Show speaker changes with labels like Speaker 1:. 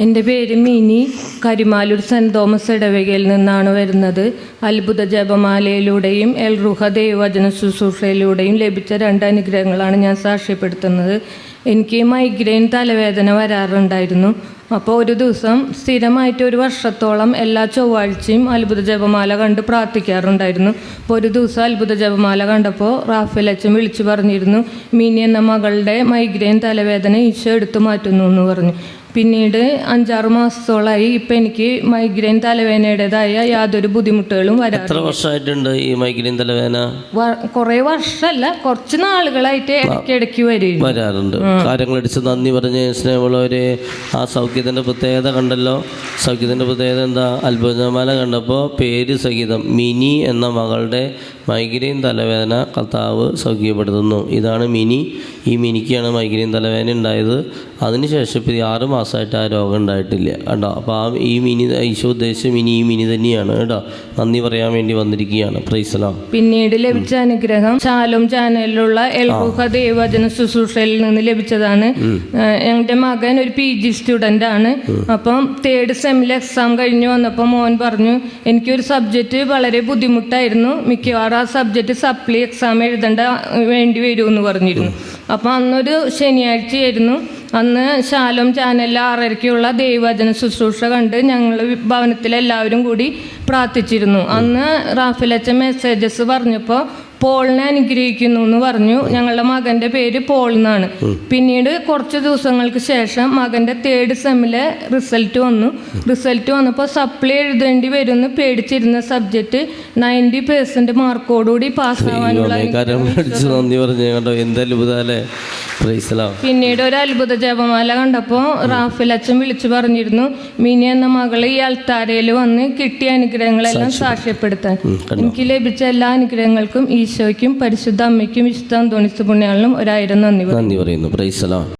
Speaker 1: എൻ്റെ പേര് mini. Karimalur cent Thomas ഇടവകയിൽ നിന്നാണ് വരുന്നത്. അത്ഭുത ജപമാലയിലൂടെയും എൽ റുഹ ദൈവവചന ശുശ്രൂഷയിലൂടെയും ലഭിച്ച 2 അനുഗ്രഹങ്ങളാണ് ഞാൻ സാക്ഷ്യപ്പെടുത്തുന്നത്. എനിക്ക് മൈഗ്രെയിൻ തലവേദന വരാറുണ്ടായിരുന്നു. അപ്പോൾ ഒരു ദിവസം സ്ഥിരമായിട്ട് 1 വർഷത്തോളം എല്ലാ ചൊവ്വാഴ്ചയും അത്ഭുത ജപമാല കണ്ട് പ്രാർത്ഥിക്കാറുണ്ടായിരുന്നു. അപ്പോൾ ഒരു ദിവസം അത്ഭുത ജപമാല കണ്ടപ്പോൾ റാഫേൽ അച്ഛൻ വിളിച്ചു പറഞ്ഞിരുന്നു, മിനി എന്ന മകളുടെ മൈഗ്രെയിൻ തലവേദന ഈശോ എടുത്തു മാറ്റുന്നു എന്ന് പറഞ്ഞു. പിന്നീട് 5-6 മാസത്തോളമായി ഇപ്പം എനിക്ക് മൈഗ്രെയിൻ തലവേദനയുടേതായ യാതൊരു ബുദ്ധിമുട്ടുകളും വരാറില്ല.
Speaker 2: എത്ര വർഷമായിട്ടുണ്ട് ഈ മൈഗ്രെയിൻ തലവേദന?
Speaker 1: കുറേ വർഷമല്ല, കുറച്ച് നാളുകളായിട്ട് ഇടയ്ക്കിടയ്ക്ക് വരാറുണ്ട്.
Speaker 2: കാര്യങ്ങളടിച്ച് നന്ദി പറഞ്ഞ് സ്നേഹമുള്ളവരെ, ആ സൗഖ്യത്തിൻ്റെ പ്രത്യേകത കണ്ടല്ലോ. സൗഖ്യത്തിൻ്റെ പ്രത്യേകത എന്താ? അത്ഭുതമാല കണ്ടപ്പോൾ പേര് സഹിതം മിനി എന്ന മകളുടെ മൈഗ്രെയിൻ തലവേദന കർത്താവ് സൗഖ്യപ്പെടുത്തുന്നു. ഇതാണ് മിനി. ഈ മിനിക്കാണ് മൈഗ്രെയിൻ തലവേദന ഉണ്ടായത്. അതിനുശേഷം ഇപ്പോൾ 6 മാസമായിട്ട് ആ രോഗം ഉണ്ടായിട്ടില്ല കേട്ടോ. അപ്പോൾ ഈ മിനി, ഈശോ ഉദ്ദേശിച്ച മിനി ഈ മിനി തന്നെയാണ് കേട്ടോ. നന്ദി പറയാൻ വേണ്ടി വന്നിരിക്കുകയാണ്. Praise the Lord.
Speaker 1: പിന്നീട് ലഭിച്ച അനുഗ്രഹം ഷാലോം ചാനലിലുള്ള എൽ റുഹ ദൈവവചന ശുശ്രൂഷയിൽ നിന്ന് ലഭിച്ചതാണ്. എൻ്റെ മകൻ ഒരു PG സ്റ്റുഡൻ്റ് ആണ്. അപ്പം 3rd സെമ്മിൽ എക്സാം കഴിഞ്ഞ് വന്നപ്പോൾ മോൻ പറഞ്ഞു, എനിക്കൊരു സബ്ജക്റ്റ് വളരെ ബുദ്ധിമുട്ടായിരുന്നു, മിക്കവാറും ആ സബ്ജക്റ്റ് സപ്ലി എക്സാം എഴുതേണ്ട വേണ്ടി വരുമെന്ന് പറഞ്ഞിരുന്നു. അപ്പം അന്നൊരു ശനിയാഴ്ചയായിരുന്നു. അന്ന് ഷാലോം ചാനലിൽ 6:30-ക്കുള്ള ദൈവവചന ശുശ്രൂഷ കണ്ട് ഞങ്ങൾ ഭവനത്തിലെല്ലാവരും കൂടി പ്രാർത്ഥിച്ചിരുന്നു. അന്ന് റാഫേൽ അച്ഛൻ മെസ്സേജസ് പറഞ്ഞപ്പോൾ പോളിനെ അനുഗ്രഹിക്കുന്നു എന്ന് പറഞ്ഞു. ഞങ്ങളുടെ മകൻ്റെ പേര് പോൾ എന്നാണ്. പിന്നീട് കുറച്ച് ദിവസങ്ങൾക്ക് ശേഷം മകൻ്റെ 3rd സെമ്മിലെ റിസൾട്ട് വന്നപ്പോൾ സപ്ലി എഴുതേണ്ടി വരുമെന്ന് പേടിച്ചിരുന്ന സബ്ജക്റ്റ് 90% മാർക്കോടുകൂടി പാസ്സാവാനുള്ള. പിന്നീട് ഒരു അത്ഭുത ജപമാല കണ്ടപ്പോൾ റാഫേൽ അച്ഛൻ വിളിച്ചു പറഞ്ഞിരുന്നു, മിനി എന്ന മകള് ഈ അൾത്താരയിൽ വന്ന് കിട്ടിയ അനുഗ്രഹങ്ങളെല്ലാം സാക്ഷ്യപ്പെടുത്താൻ. എനിക്ക് ലഭിച്ച എല്ലാ അനുഗ്രഹങ്ങൾക്കും ഈശോയ്ക്കും പരിശുദ്ധ അമ്മയ്ക്കും വിശുദ്ധ അന്തോണീസ് പുണ്യാളിനും 1000 നന്ദി പറയുന്നു. Praise the Lord.